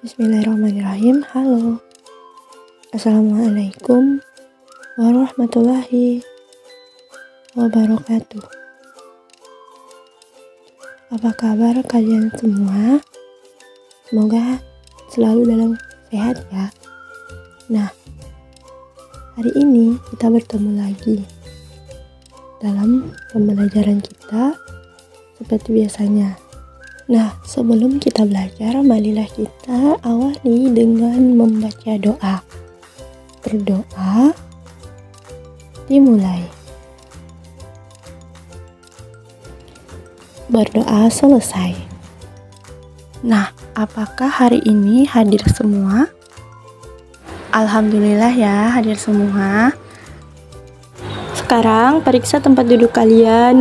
Bismillahirrahmanirrahim. Halo, Assalamualaikum warahmatullahi wabarakatuh. Apa kabar kalian semua? Semoga selalu dalam sehat ya. Nah, hari ini kita bertemu lagi dalam pembelajaran kita seperti biasanya. Nah, sebelum kita belajar, marilah kita awali dengan membaca doa. Berdoa dimulai. Berdoa selesai. Nah, apakah hari ini hadir semua? Alhamdulillah ya, hadir semua. Sekarang periksa tempat duduk kalian,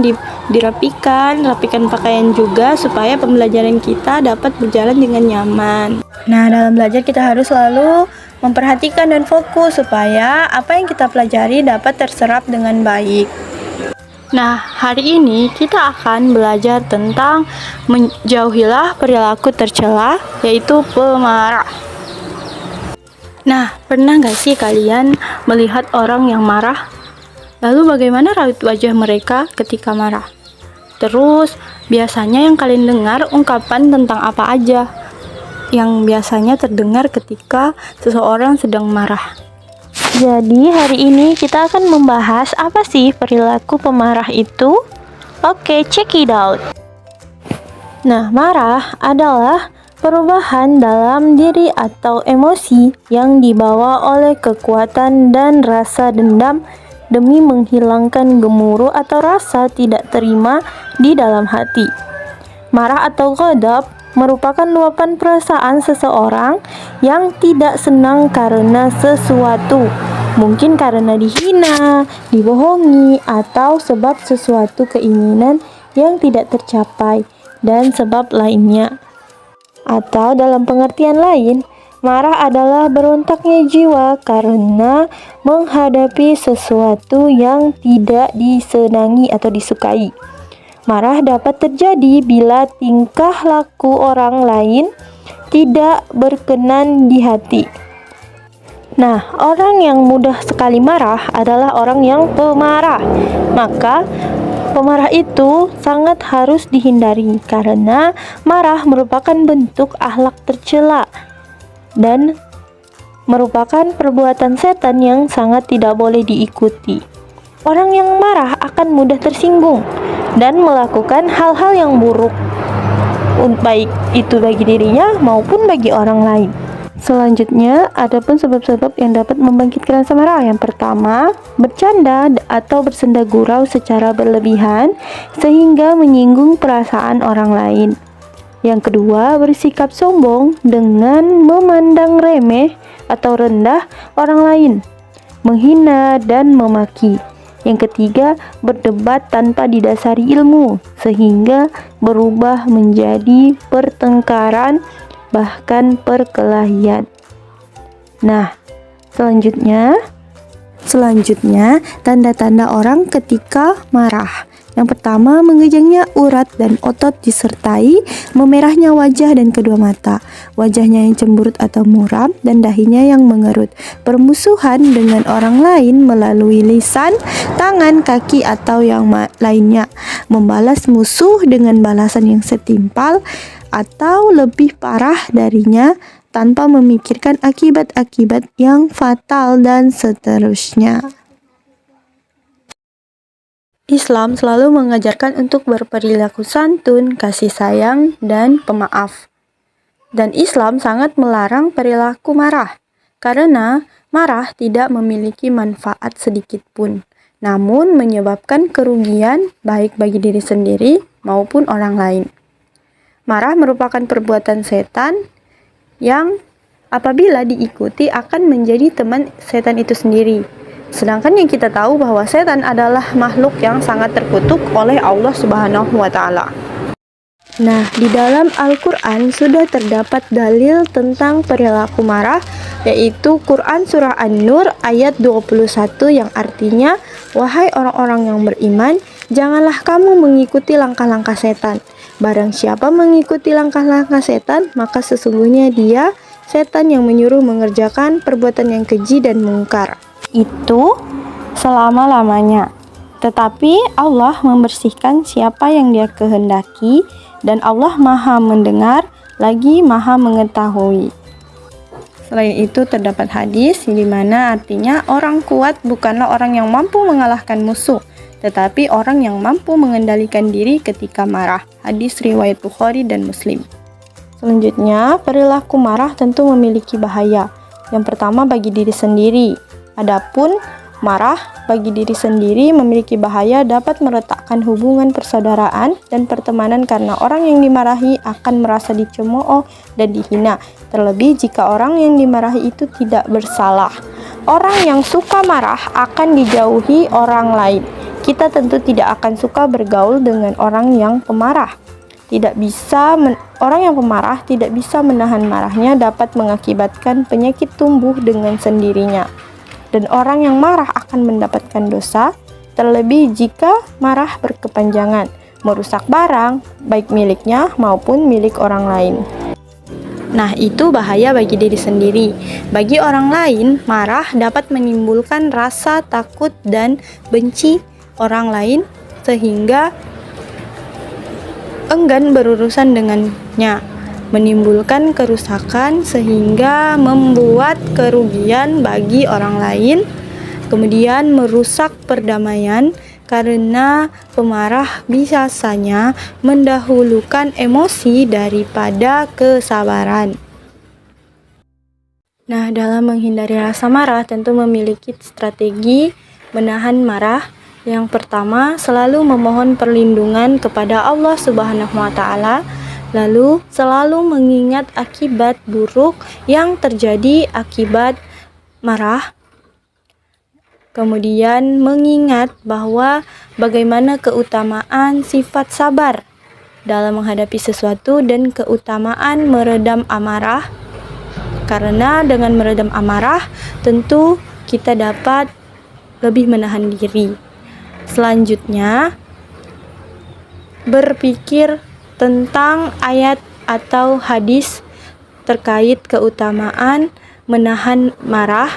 rapikan pakaian juga supaya pembelajaran kita dapat berjalan dengan nyaman. Nah, dalam belajar kita harus selalu memperhatikan dan fokus supaya apa yang kita pelajari dapat terserap dengan baik. Nah, hari ini kita akan belajar tentang menjauhilah perilaku tercela, yaitu pemarah. Nah, pernah gak sih kalian melihat orang yang marah? Lalu bagaimana raut wajah mereka ketika marah? Terus, biasanya yang kalian dengar ungkapan tentang apa aja yang biasanya terdengar ketika seseorang sedang marah. Jadi, hari ini kita akan membahas apa sih perilaku pemarah itu? Oke, check it out. Nah, marah adalah perubahan dalam diri atau emosi yang dibawa oleh kekuatan dan rasa dendam demi menghilangkan gemuruh atau rasa tidak terima di dalam hati. Marah atau ghadab merupakan luapan perasaan seseorang yang tidak senang karena sesuatu, mungkin karena dihina, dibohongi, atau sebab sesuatu keinginan yang tidak tercapai, dan sebab lainnya. Atau dalam pengertian lain, marah adalah berontaknya jiwa karena menghadapi sesuatu yang tidak disenangi atau disukai. Marah dapat terjadi bila tingkah laku orang lain tidak berkenan di hati. Nah, orang yang mudah sekali marah adalah orang yang pemarah. Maka, pemarah itu sangat harus dihindari karena marah merupakan bentuk akhlak tercela dan merupakan perbuatan setan yang sangat tidak boleh diikuti. Orang yang marah akan mudah tersinggung dan melakukan hal-hal yang buruk, baik itu bagi dirinya maupun bagi orang lain. Selanjutnya, ada pun sebab-sebab yang dapat membangkitkan rasa marah. Yang pertama, bercanda atau bersenda gurau secara berlebihan sehingga menyinggung perasaan orang lain. Yang kedua, bersikap sombong dengan memandang remeh atau rendah orang lain, menghina dan memaki. Yang ketiga, berdebat tanpa didasari ilmu, sehingga berubah menjadi pertengkaran, bahkan perkelahian. Nah, selanjutnya tanda-tanda orang ketika marah. Yang pertama, mengejangnya urat dan otot disertai memerahnya wajah dan kedua mata, wajahnya yang cemberut atau muram, dan dahinya yang mengerut. Permusuhan dengan orang lain melalui lisan, tangan, kaki, atau yang lainnya. Membalas musuh dengan balasan yang setimpal atau lebih parah darinya tanpa memikirkan akibat-akibat yang fatal dan seterusnya. Islam selalu mengajarkan untuk berperilaku santun, kasih sayang, dan pemaaf. Dan Islam sangat melarang perilaku marah, karena marah tidak memiliki manfaat sedikit pun, namun menyebabkan kerugian baik bagi diri sendiri maupun orang lain. Marah merupakan perbuatan setan yang apabila diikuti akan menjadi teman setan itu sendiri. Sedangkan yang kita tahu bahwa setan adalah makhluk yang sangat terkutuk oleh Allah Subhanahu wa Ta'ala. Nah, di dalam Al-Quran sudah terdapat dalil tentang perilaku marah, yaitu Quran Surah An-Nur ayat 21 yang artinya, "Wahai orang-orang yang beriman, janganlah kamu mengikuti langkah-langkah setan. Barang siapa mengikuti langkah-langkah setan, maka sesungguhnya dia setan yang menyuruh mengerjakan perbuatan yang keji dan mungkar. Itu selama-lamanya. Tetapi Allah membersihkan siapa yang Dia kehendaki, dan Allah Maha mendengar lagi Maha mengetahui. Selain itu terdapat hadis di mana artinya orang kuat bukanlah orang yang mampu mengalahkan musuh, tetapi orang yang mampu mengendalikan diri ketika marah. Hadis riwayat Bukhari dan Muslim. Selanjutnya, perilaku marah tentu memiliki bahaya. Yang pertama bagi diri sendiri. Adapun marah bagi diri sendiri memiliki bahaya, dapat meretakkan hubungan persaudaraan dan pertemanan karena orang yang dimarahi akan merasa dicemooh dan dihina. Terlebih jika orang yang dimarahi itu tidak bersalah. Orang yang suka marah akan dijauhi orang lain. Kita tentu tidak akan suka bergaul dengan orang yang pemarah. Orang yang pemarah tidak bisa menahan marahnya, dapat mengakibatkan penyakit tumbuh dengan sendirinya. Dan orang yang marah akan mendapatkan dosa, terlebih jika marah berkepanjangan, merusak barang, baik miliknya maupun milik orang lain. Nah, itu bahaya bagi diri sendiri. Bagi orang lain, marah dapat menimbulkan rasa takut dan benci orang lain sehingga enggan berurusan dengannya, menimbulkan kerusakan sehingga membuat kerugian bagi orang lain, kemudian merusak perdamaian karena pemarah biasanya mendahulukan emosi daripada kesabaran. Nah, dalam menghindari rasa marah tentu memiliki strategi menahan marah. Yang pertama, selalu memohon perlindungan kepada Allah Subhanahu wa Ta'ala. Lalu selalu mengingat akibat buruk yang terjadi akibat marah. Kemudian mengingat bahwa bagaimana keutamaan sifat sabar dalam menghadapi sesuatu dan keutamaan meredam amarah. Karena dengan meredam amarah tentu kita dapat lebih menahan diri. Selanjutnya, berpikir tentang ayat atau hadis terkait keutamaan menahan marah,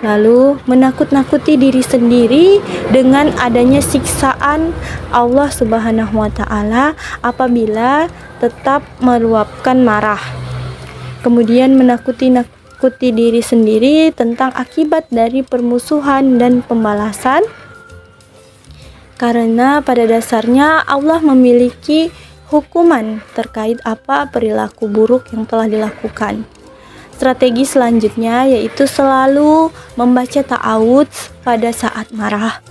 lalu menakut-nakuti diri sendiri dengan adanya siksaan Allah Subhanahu wa Ta'ala apabila tetap meluapkan marah. Kemudian menakuti diri sendiri tentang akibat dari permusuhan dan pembalasan, karena pada dasarnya Allah memiliki hukuman terkait apa perilaku buruk yang telah dilakukan. Strategi selanjutnya yaitu selalu membaca ta'awudz pada saat marah.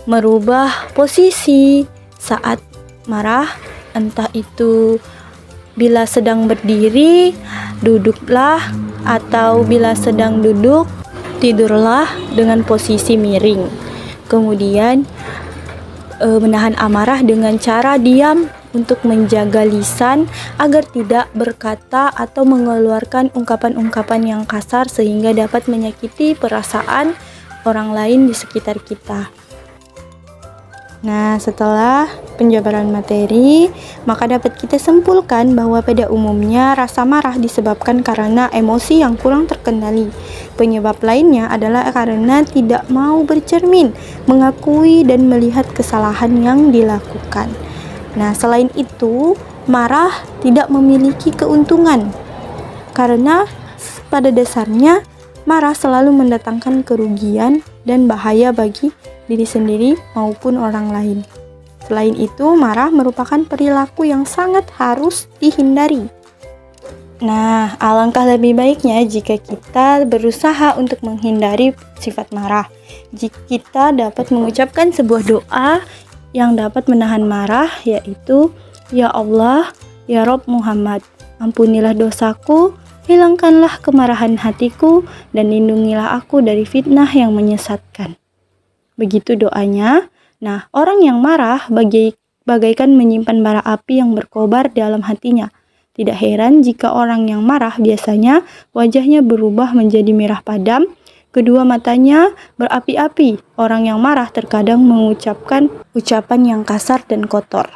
Merubah posisi saat marah, entah itu bila sedang berdiri, duduklah, atau bila sedang duduk, tidurlah dengan posisi miring. Kemudian menahan amarah dengan cara diam untuk menjaga lisan agar tidak berkata atau mengeluarkan ungkapan-ungkapan yang kasar sehingga dapat menyakiti perasaan orang lain di sekitar kita. Nah, setelah penjabaran materi, maka dapat kita simpulkan bahwa pada umumnya rasa marah disebabkan karena emosi yang kurang terkendali. Penyebab lainnya adalah karena tidak mau bercermin, mengakui dan melihat kesalahan yang dilakukan. Nah, selain itu, marah tidak memiliki keuntungan karena pada dasarnya marah selalu mendatangkan kerugian dan bahaya bagi diri sendiri maupun orang lain. Selain itu, marah merupakan perilaku yang sangat harus dihindari. Nah, alangkah lebih baiknya jika kita berusaha untuk menghindari sifat marah. Jika kita dapat mengucapkan sebuah doa yang dapat menahan marah, yaitu, Ya Allah, Ya Rob Muhammad, ampunilah dosaku, hilangkanlah kemarahan hatiku, dan lindungilah aku dari fitnah yang menyesatkan. Begitu doanya. Nah, orang yang marah bagaikan menyimpan bara api yang berkobar dalam hatinya. Tidak heran jika orang yang marah biasanya wajahnya berubah menjadi merah padam, kedua matanya berapi-api. Orang yang marah terkadang mengucapkan ucapan yang kasar dan kotor.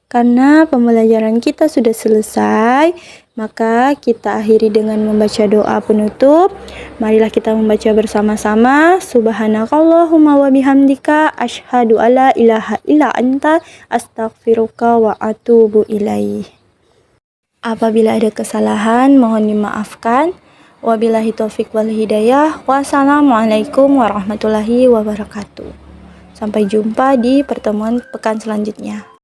Karena pembelajaran kita sudah selesai, Maka kita akhiri dengan membaca doa penutup. Marilah kita membaca bersama-sama. Subhanakallahumma wa bihamdika asyhadu alla ilaha illa anta astaghfiruka wa atubu ilaih. Apabila ada kesalahan mohon dimaafkan. Wabillahi taufik wal hidayah. Wassalamualaikum warahmatullahi wabarakatuh. Sampai jumpa di pertemuan pekan selanjutnya.